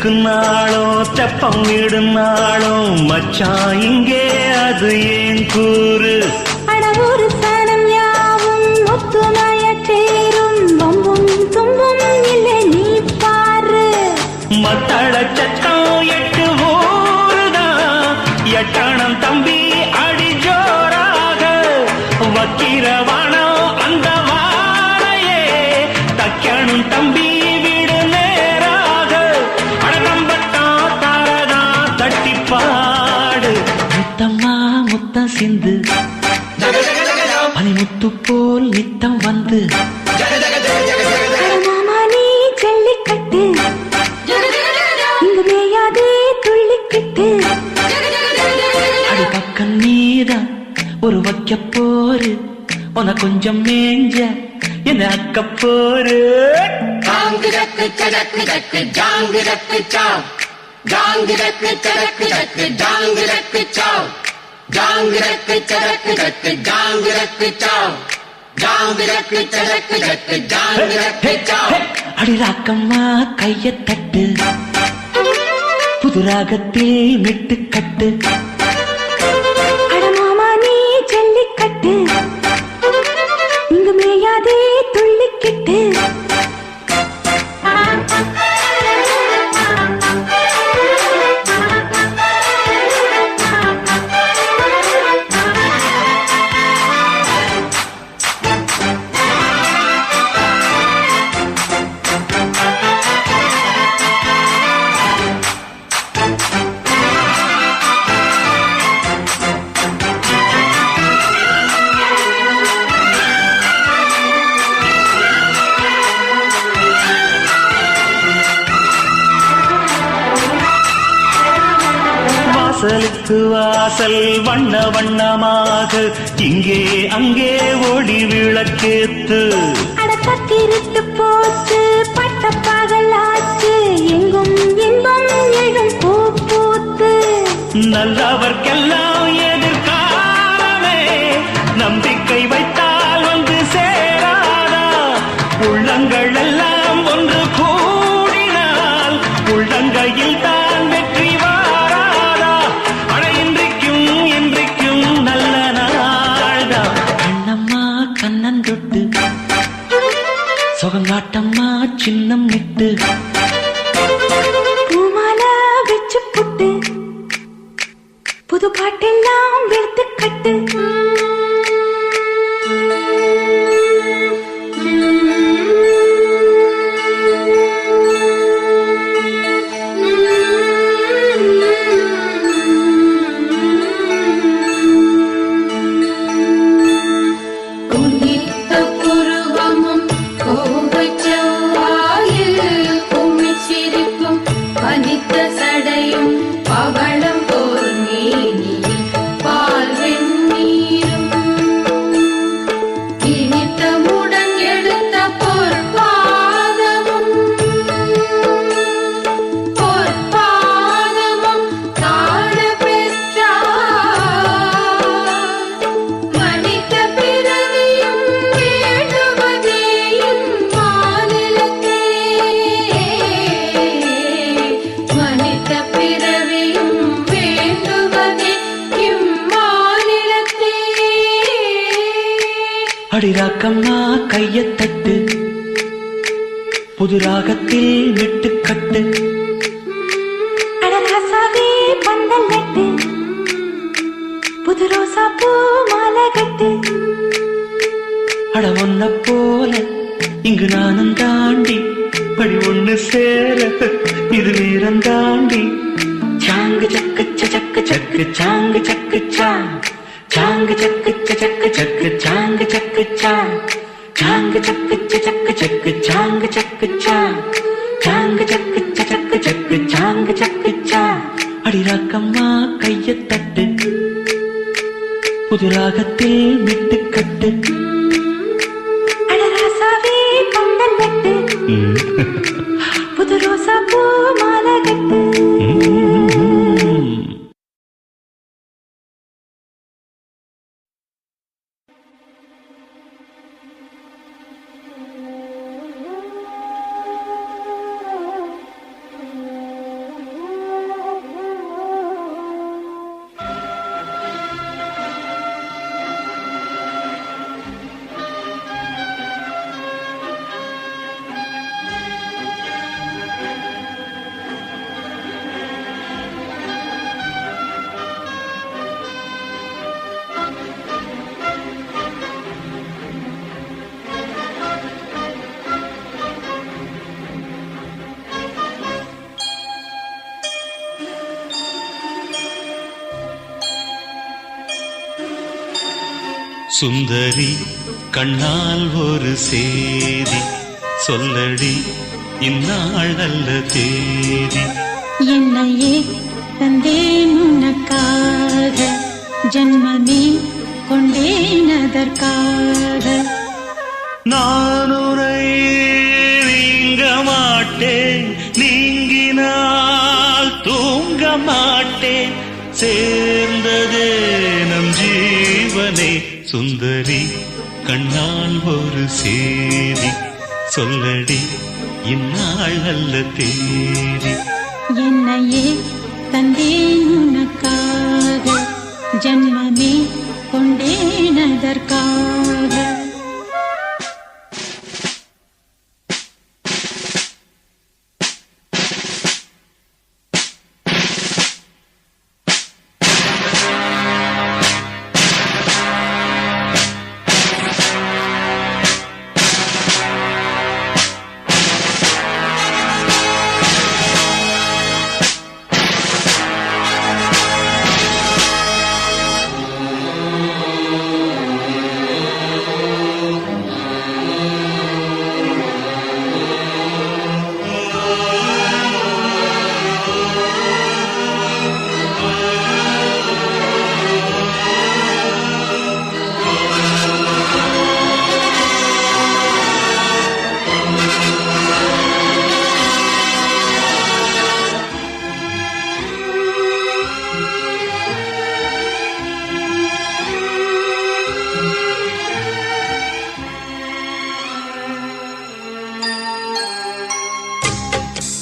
சிலுக்குன்னாலும் தெப்பம் விடுனாலும் மச்சான் இங்கே அது ஏன் கூறு அடவூரு சனம் யாவும் ஒத்துமைய சேரும் வம்பும் தும்பும் இல்லை நீ பாரு மத்தள சத்தம் 8 ஊருதான் எட்டணம் தம்பி அடி ஜோராக வக்கிரவானோ அந்த வாழையே தக்கணும் தம்பி வீடு நேராக அடகம்பட்டா தாரதா தட்டிப்பாடு முத்தம்மா முத்தம் சிந்து பனிமுத்து போல் நித்தம் வந்து மாமா நீ ஜல்லிக்கட்டு இங்கு மேயாதே துள்ளிக்கிட்டு அடி பக்கம் நீதான் ஒரு வைக்க போரு உன கொஞ்சம் மேஞ்ச என்ன அக்க போரு ஜாங்கு ஜக்கு சடக்கு ஜக்கு ஜாங்கு ஜக்கு சாவ் ஜாங்கு ஜக்கு சடக்கு ஜக்கு ஜாங்கு ஜக்கு சாவ் ஜாங்கு ஜக்கு சடக்கு ஜக்கு ஜாங்கு ஜக்கு சாவ் ஜாங்கு ஜக்கு சடக்கு ஜக்கு ஜாங்கு ஜக்கு சாவ் அடி ராக்கம்மா கைய தட்டு புது ராகத்தில் மெட்டு கட்டு அட மாமா நீ ஜல்லிக்கட்டு இங்கு மேயாதே துள்ளிக்கிட்டு வாசலுக்கு வாசல் வண்ண வண்ணமாக இங்கே அங்கே ஓடி விளக்கேத்து அடக்கத்திருட்டு போச்சு பட்ட பகலாச்சு எங்கும் இன்பம் எழும் பூ பூத்து நல்லவர்க்கெல்லாம் எதிர்காலமே நம்பிக்கை வைத்தால் வந்து சேராதா உள்ளங்கள் எல்லாம் ஒன்று கூடினால் உள்ளங்கையில் தான் வெற்றி வாராதா அட இன்றைக்கும் இன்றைக்கும் நல்ல நாள்தான் கண்ணம்மா கண்ணன் தொட்டு சுகங்காட்டம்மா சின்னம் விட்டு பூமாலை வச்சு புட்டு புது பாட்டெல்லாம் வெளுத்து கட்டு அடிராக்கம்மா கைய தட்டு புது ராகத்தில் விட்டு கட்டு அடராசாவே பந்தல் நட்டு புது ரோசா பூ மாலை கட்டு அட ஒன்ன போல இங்கு நானும் தாண்டி படி ஒண்ணு சேர இது வீரம் தாண்டி சாங்கு சக்கு சக்கு சக்கு சாங்கு சக்கு சாங்கு சக்கு சக்கு சக்கு சாங்கு சக்கு சாங்கு சக்கு சக்கு சக்கு சாங்கு சக்கு சாங்கு சக்கு சக்கு சக்கு சாங்கு சக்கு அடிராக்கம்மா கைய தட்டு புது ராகத்தில் விட்டு கட்டு அடராசாவே பந்தல் நட்டு புது ரோசா பூ மாலை கட்டு சுந்தரி கண்ணால் ஒரு சேதி சொல்லடி இந்நாள் நல்ல தேதி. என்னையே தந்தேன் உனக்காக ஜன்மமே கொண்டேன் அதற்காக. நான் உரை நீங்க மாட்டேன் நீங்கினால் தூங்க மாட்டேன் சேர்ந்ததே நம் ஜீவனே. சுந்தரி கண்ணால் ஒரு சேதி சொல்லடி இந்நாள் நல்ல தேதி. என்னையே தந்தேன் உனக்காக ஜன்மமே கொண்டேன் அதற்காக.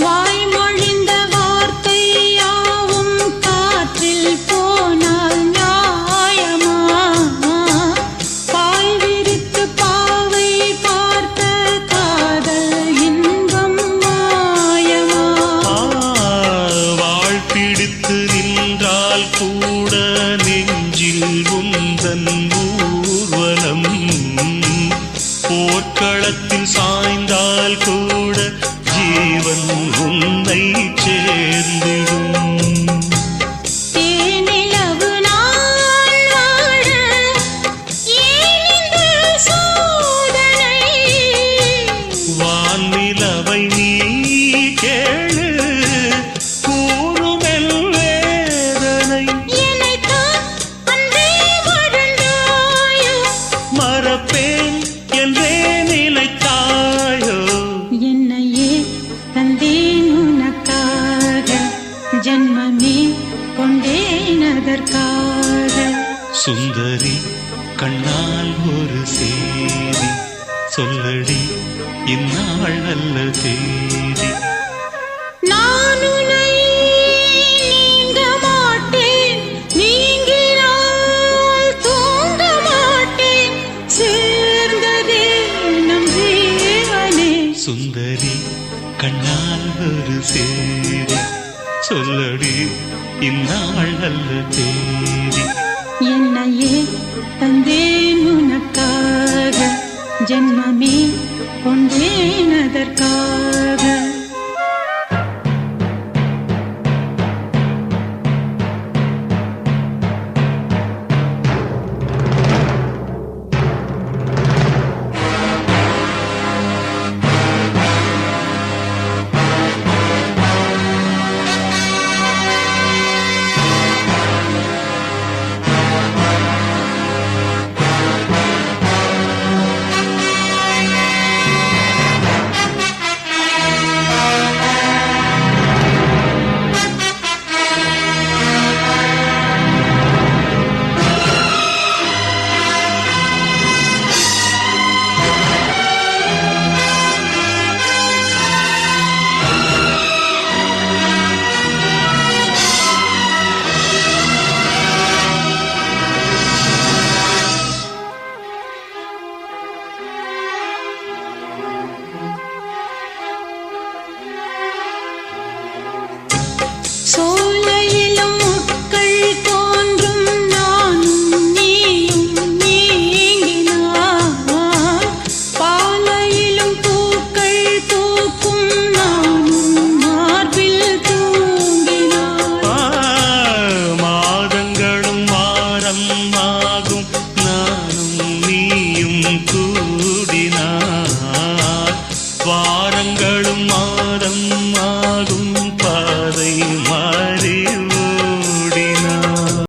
வாய்மொழிந்த வார்த்தை யாவும் காற்றில் போனால் நியாயமா? பாய் விரித்து பாவை பார்த்த காதல் இன்பம் மாயமா? வாழ் பிடித்து நின்றால் கூட நெஞ்சில் உந்தன் ஊர்வலம் போர்க்களத்தில் சாய்ந்தால் கூட ஜீவன் உன்னை சேர்ந்திடும். தேனிலவு நாள் வாழ ஏன் இந்த சோதனை? வான்நிலவை நீ கேளு கூறுமெல் வேதனை. என்னைத்தான் அன்றே மறந்தாயோ? மறப்பேன் என்றே நினைத்தாயோ? என்னையே தந்தேன் உனக்காக ஜன்மமே கொண்டேன் அதற்காக. சுந்தரி கண்ணால் ஒரு சேதி சொல்லடி இந்நாள் நல்ல தேதி. நான் உன்னை நீங்க மாட்டேன் நீங்கினால் தூங்க மாட்டேன் சேர்ந்ததே நம் ஜீவனே. சுந்தரி கண்ணால் ஒரு சேதி சொல்லடி இந்நாள் நல்ல தேதி. என்னையே தந்தேன் உனக்காக ஜன்மமே கொண்டேன் அதற்காக. சோலையிலும் முட்கள் தோன்றும் நானும் நீயும் நீங்கினார். பாலையிலும் பூக்கள் பூக்கும் நானும் மார்பில் தூங்கினார். மாதங்களும் வாரம் ஆகும் நானும் கூடினார் வாரங்களும் மாதம் ஆகும் பாதை